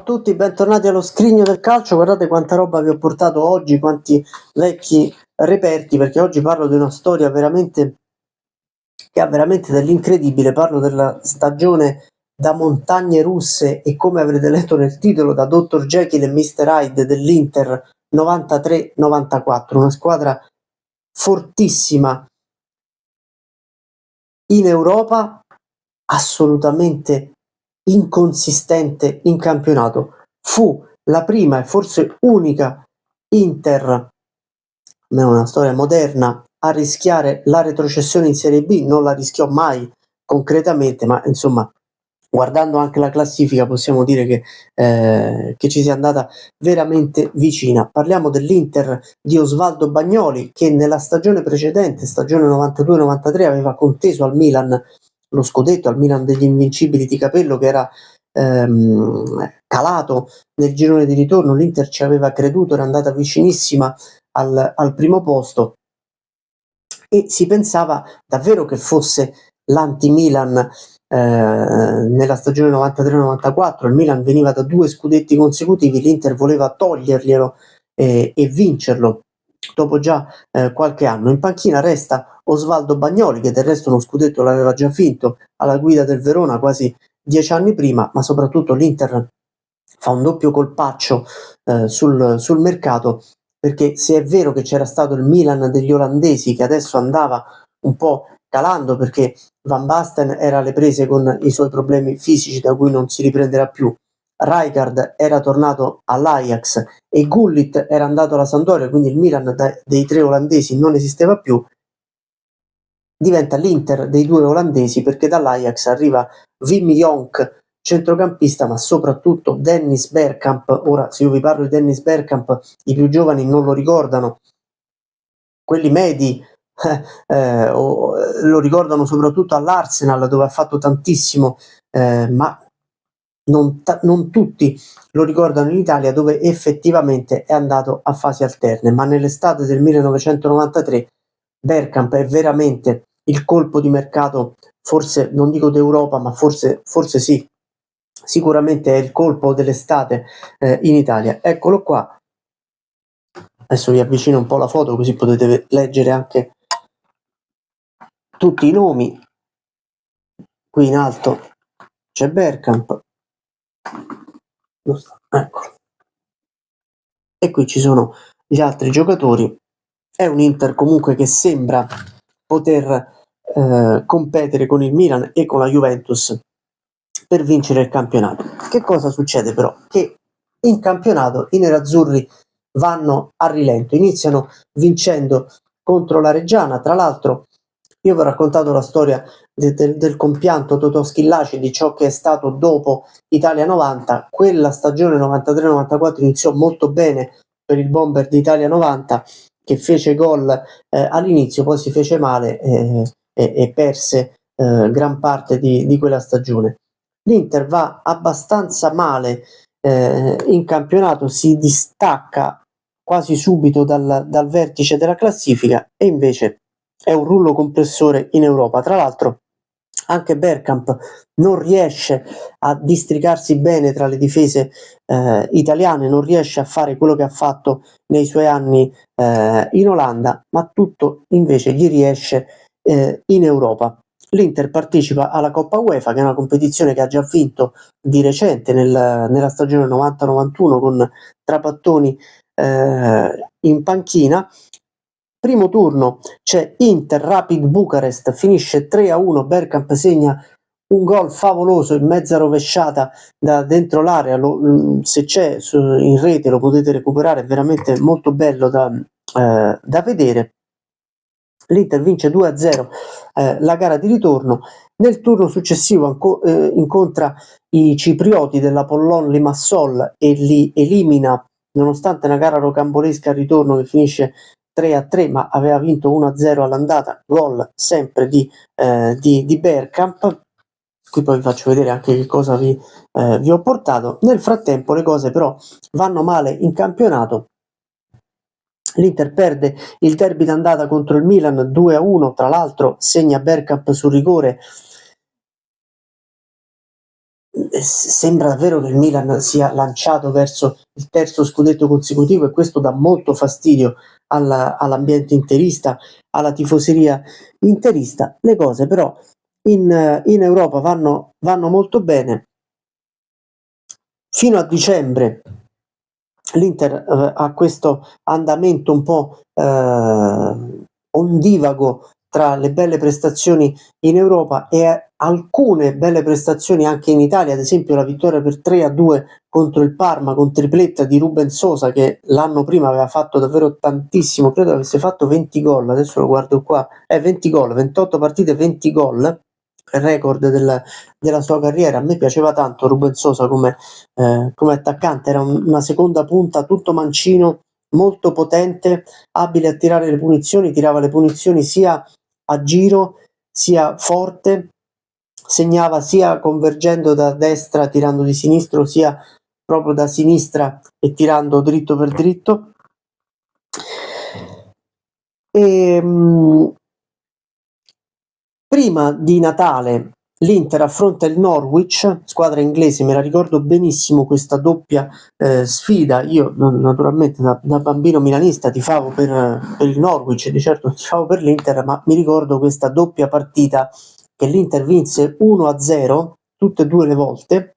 tutti, bentornati allo Scrigno del Calcio. Guardate quanta roba vi ho portato oggi, quanti vecchi reperti, perché oggi parlo di una storia veramente che ha veramente dell'incredibile. Parlo della stagione da montagne russe e, come avrete letto nel titolo, da Dr. Jekyll e Mr. Hyde dell'Inter 93-94, una squadra fortissima in Europa, assolutamente inconsistente in campionato. Fu la prima e forse unica Inter, almeno una storia moderna, a rischiare la retrocessione in Serie B. Non la rischiò mai concretamente, ma insomma, guardando anche la classifica, possiamo dire che ci sia andata veramente vicina. Parliamo dell'Inter di Osvaldo Bagnoli, che nella stagione precedente, stagione 92-93, aveva conteso al Milan lo scudetto, al Milan degli invincibili di Capello, che era calato nel girone di ritorno. L'Inter ci aveva creduto, era andata vicinissima al primo posto e si pensava davvero che fosse l'anti-Milan. Nella stagione 93-94 il Milan veniva da 2 scudetti consecutivi, l'Inter voleva toglierglielo e vincerlo dopo già qualche anno. In panchina resta Osvaldo Bagnoli, che del resto uno scudetto l'aveva già vinto alla guida del Verona quasi 10 anni prima, ma soprattutto l'Inter fa un doppio colpaccio sul mercato, perché se è vero che c'era stato il Milan degli olandesi, che adesso andava un po' calando perché Van Basten era alle prese con i suoi problemi fisici da cui non si riprenderà più, Rijkaard era tornato all'Ajax e Gullit era andato alla Sampdoria, quindi il Milan dei 3 olandesi non esisteva più. Diventa l'Inter dei 2 olandesi, perché dall'Ajax arriva Wim Jonk, centrocampista, ma soprattutto Dennis Bergkamp. Ora, se io vi parlo di Dennis Bergkamp, i più giovani non lo ricordano, quelli medi lo ricordano soprattutto all'Arsenal, dove ha fatto tantissimo, ma non tutti lo ricordano in Italia, dove effettivamente è andato a fasi alterne. Ma nell'estate del 1993 Bergkamp è veramente il colpo di mercato, forse non dico d'Europa, ma forse sì, sicuramente è il colpo dell'estate in Italia. Eccolo qua, adesso vi avvicino un po' la foto così potete leggere anche tutti i nomi. Qui in alto c'è Bergkamp, eccolo, e qui ci sono gli altri giocatori. È un Inter comunque che sembra poter competere con il Milan e con la Juventus per vincere il campionato. Che cosa succede però? Che in campionato i nerazzurri vanno a rilento, iniziano vincendo contro la Reggiana. Tra l'altro io vi ho raccontato la storia del compianto Totò Schillaci, di ciò che è stato dopo Italia 90. Quella stagione 93-94 iniziò molto bene per il bomber di Italia 90, che fece gol all'inizio, poi si fece male e perse gran parte di quella stagione. L'Inter va abbastanza male in campionato, si distacca quasi subito dal vertice della classifica e invece è un rullo compressore in Europa. Tra l'altro anche Bergkamp non riesce a districarsi bene tra le difese italiane, non riesce a fare quello che ha fatto nei suoi anni in Olanda, ma tutto invece gli riesce in Europa. L'Inter partecipa alla Coppa UEFA, che è una competizione che ha già vinto di recente nella stagione 90-91 con Trapattoni in panchina. Primo turno c'è Inter Rapid Bucarest, finisce 3-1, Bergkamp segna un gol favoloso in mezza rovesciata da dentro l'area. Se c'è in rete lo potete recuperare, è veramente molto bello da vedere. L'Inter vince 2-0 la gara di ritorno. Nel turno successivo incontra i ciprioti dell'Apollon Limassol e li elimina, nonostante una gara rocambolesca al ritorno che finisce 3-3, ma aveva vinto 1-0 all'andata, gol sempre di Bergkamp. Qui poi vi faccio vedere anche che cosa vi ho portato. Nel frattempo le cose però vanno male in campionato. L'Inter perde il derby d'andata contro il Milan 2-1, tra l'altro segna Bergkamp sul rigore sembra davvero che il Milan sia lanciato verso il terzo scudetto consecutivo, e questo dà molto fastidio all'ambiente interista, alla tifoseria interista. Le cose però in Europa vanno molto bene. Fino a dicembre l'Inter ha questo andamento un po' ondivago tra le belle prestazioni in Europa e alcune belle prestazioni anche in Italia, ad esempio la vittoria per 3-2 contro il Parma con tripletta di Ruben Sosa, che l'anno prima aveva fatto davvero tantissimo, credo avesse fatto 20 gol, adesso lo guardo qua, 20 gol, 28 partite, 20 gol, record della sua carriera. A me piaceva tanto Ruben Sosa come attaccante, era una seconda punta tutto mancino, molto potente, abile a tirare le punizioni, tirava le punizioni sia a giro sia forte, segnava sia convergendo da destra tirando di sinistro, sia proprio da sinistra e tirando dritto per dritto. Prima di Natale l'Inter affronta il Norwich, squadra inglese, me la ricordo benissimo questa doppia sfida. Io naturalmente da bambino milanista tifavo per il Norwich, di certo tifavo per l'Inter, ma mi ricordo questa doppia partita che l'Inter vinse 1-0 tutte e due le volte.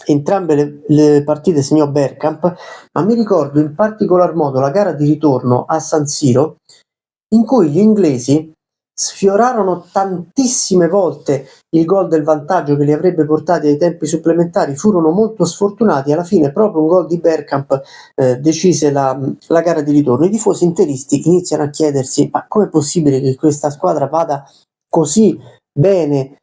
Entrambe le partite segnò Bergkamp, ma mi ricordo in particolar modo la gara di ritorno a San Siro, in cui gli inglesi sfiorarono tantissime volte il gol del vantaggio che li avrebbe portati ai tempi supplementari, furono molto sfortunati. Alla fine proprio un gol di Bergkamp decise la gara di ritorno. I tifosi interisti iniziano a chiedersi: ma com'è possibile che questa squadra vada così bene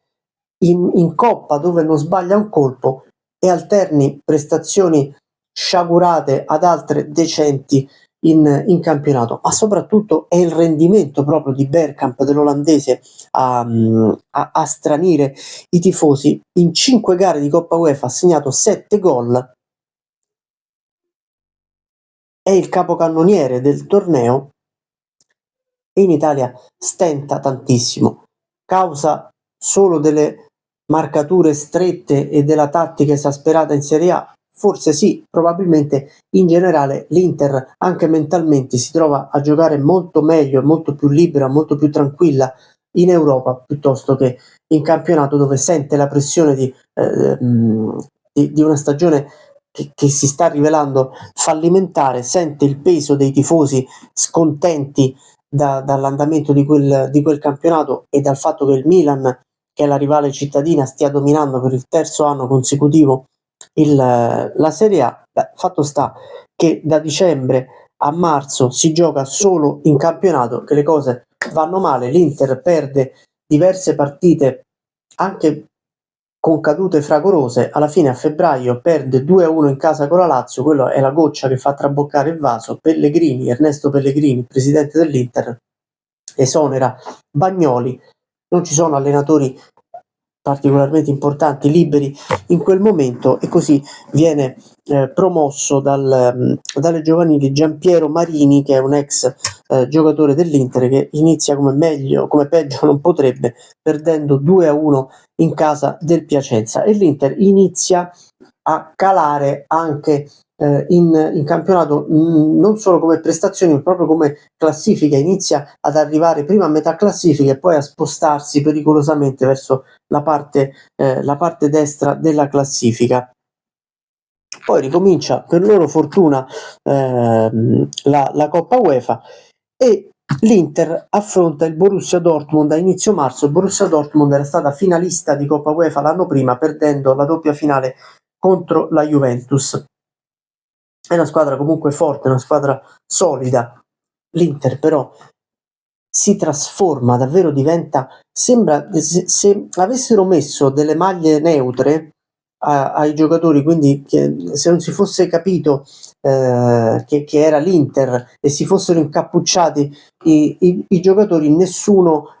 in Coppa, dove non sbaglia un colpo, e alterni prestazioni sciagurate ad altre decenti in campionato? Ma soprattutto è il rendimento proprio di Bergkamp, dell'olandese, a stranire i tifosi. In 5 gare di Coppa UEFA ha segnato 7 gol, è il capocannoniere del torneo e in Italia stenta tantissimo, causa solo delle marcature strette e della tattica esasperata in Serie A. Forse sì, probabilmente in generale l'Inter anche mentalmente si trova a giocare molto meglio, molto più libera, molto più tranquilla in Europa piuttosto che in campionato, dove sente la pressione di una stagione che si sta rivelando fallimentare, sente il peso dei tifosi scontenti dall'andamento di quel campionato e dal fatto che il Milan, che è la rivale cittadina, stia dominando per il terzo anno consecutivo la Serie A. Fatto sta che da dicembre a marzo si gioca solo in campionato, che le cose vanno male, l'Inter perde diverse partite anche con cadute fragorose. Alla fine a febbraio perde 2-1 in casa con la Lazio, quello è la goccia che fa traboccare il vaso. Ernesto Pellegrini, presidente dell'Inter, esonera Bagnoli, non ci sono allenatori particolarmente importanti liberi in quel momento, e così viene promosso dalle giovanili Giampiero Marini, che è un ex giocatore dell'Inter, che inizia come peggio non potrebbe, perdendo 2-1 in casa del Piacenza, e l'Inter inizia a calare anche in campionato, non solo come prestazioni ma proprio come classifica. Inizia ad arrivare prima a metà classifica e poi a spostarsi pericolosamente verso la parte destra della classifica. Poi ricomincia, per loro fortuna, la Coppa UEFA, e l'Inter affronta il Borussia Dortmund a inizio marzo. Il Borussia Dortmund era stata finalista di Coppa UEFA l'anno prima, perdendo la doppia finale contro la Juventus. È una squadra comunque forte, una squadra solida. L'Inter però si trasforma, davvero diventa, sembra se avessero messo delle maglie neutre ai giocatori, quindi che se non si fosse capito che era l'Inter e si fossero incappucciati i giocatori, nessuno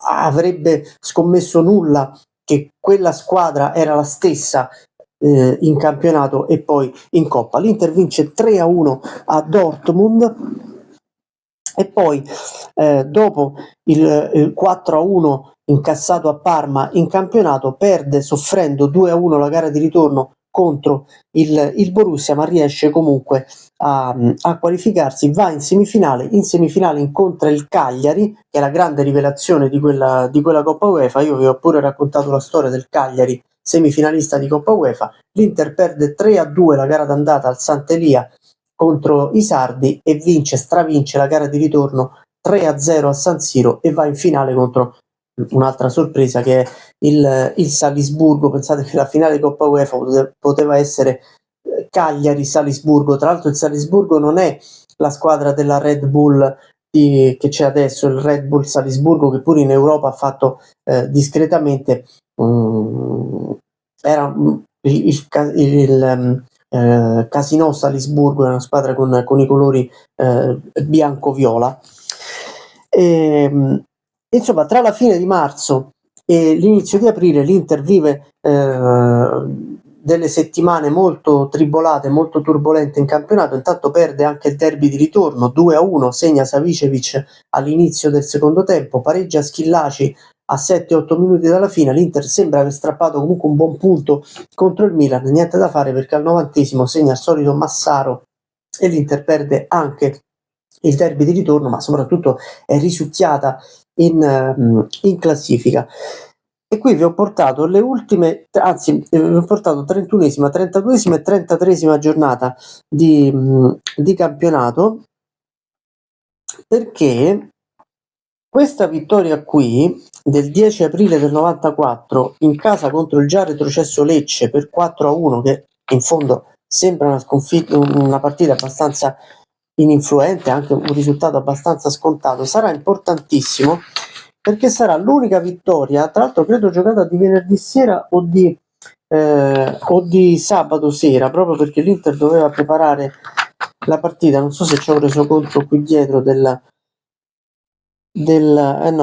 avrebbe scommesso nulla che quella squadra era la stessa in campionato e poi in Coppa. L'Inter vince 3-1 a Dortmund, e poi dopo il 4-1 incassato a Parma in campionato, perde soffrendo 2-1 la gara di ritorno contro il Borussia, ma riesce comunque a qualificarsi, va in semifinale incontra il Cagliari, che è la grande rivelazione di quella Coppa UEFA. Io vi ho pure raccontato la storia del Cagliari, semifinalista di Coppa UEFA. L'Inter perde 3-2 la gara d'andata al Sant'Elia contro i sardi e stravince la gara di ritorno 3-0 a San Siro e va in finale contro un'altra sorpresa che è il Salisburgo. Pensate che la finale di Coppa UEFA poteva essere Cagliari-Salisburgo. Tra l'altro il Salisburgo non è la squadra della Red Bull che c'è adesso, il Red Bull Salisburgo, che pure in Europa ha fatto discretamente. Era il Casino Salisburgo, è una squadra con i colori bianco-viola. Insomma, tra la fine di marzo e l'inizio di aprile l'Inter vive delle settimane molto tribolate, molto turbolente in campionato. Intanto perde anche il derby di ritorno 2-1, segna Savicevic all'inizio del secondo tempo, pareggia Schillaci a 7-8 minuti dalla fine. L'Inter sembra aver strappato comunque un buon punto contro il Milan, niente da fare perché al 90° segna il solito Massaro e l'Inter perde anche il derby di ritorno, ma soprattutto è risucchiata in classifica. E qui vi ho portato le ultime, anzi vi ho portato 31esima, 32esima e 33esima giornata di campionato, perché questa vittoria qui del 10 aprile del 94 in casa contro il già retrocesso Lecce per 4-1, che in fondo sembra una partita abbastanza ininfluente, anche un risultato abbastanza scontato, sarà importantissimo perché sarà l'unica vittoria, tra l'altro credo giocata di venerdì sera o di sabato sera, proprio perché l'Inter doveva preparare la partita. Non so se ci ho reso conto qui dietro no,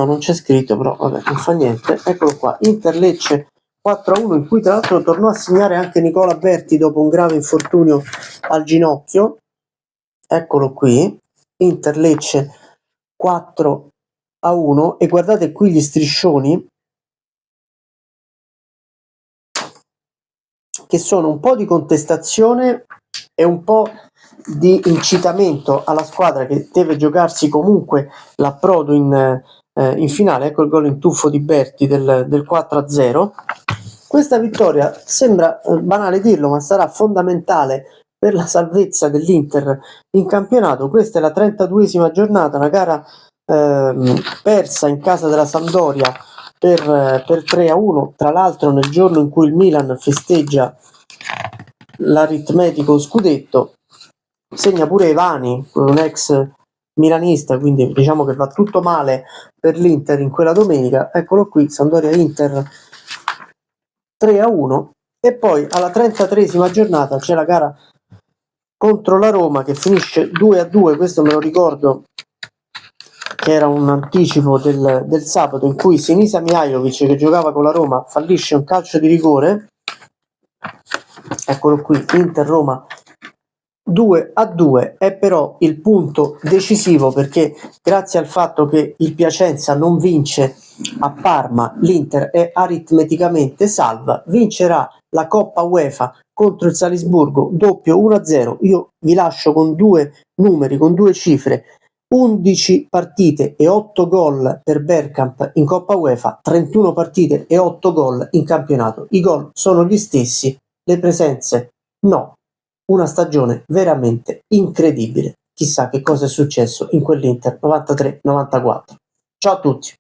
non c'è scritto, però vabbè, non fa niente. Eccolo qua, Inter Lecce 4-1, in cui tra l'altro tornò a segnare anche Nicola Berti dopo un grave infortunio al ginocchio. Eccolo qui, Inter Lecce 4-1, e guardate qui gli striscioni che sono un po' di contestazione e un po' di incitamento alla squadra che deve giocarsi comunque l'approdo in finale. Ecco il gol in tuffo di Berti del 4-0. Questa vittoria sembra banale dirlo, ma sarà fondamentale per la salvezza dell'Inter in campionato. Questa è la 32esima giornata, una gara persa in casa della Sampdoria per 3-1, tra l'altro nel giorno in cui il Milan festeggia l'aritmetico scudetto. Segna pure Ivani, un ex milanista, quindi diciamo che va tutto male per l'Inter in quella domenica. Eccolo qui, Sampdoria Inter 3-1, e poi alla 33esima giornata c'è la gara contro la Roma che finisce 2-2. Questo me lo ricordo che era un anticipo del sabato, in cui Sinisa Mihajlovic, che giocava con la Roma, fallisce un calcio di rigore. Eccolo qui, Inter-Roma 2-2, è però il punto decisivo, perché grazie al fatto che il Piacenza non vince a Parma, l'Inter è aritmeticamente salva, vincerà la Coppa UEFA contro il Salisburgo doppio 1-0. Io vi lascio con due numeri, con due cifre: 11 partite e 8 gol per Bergkamp in Coppa UEFA, 31 partite e 8 gol in campionato. I gol sono gli stessi, le presenze no. Una stagione veramente incredibile. Chissà che cosa è successo in quell'Inter 93-94. Ciao a tutti.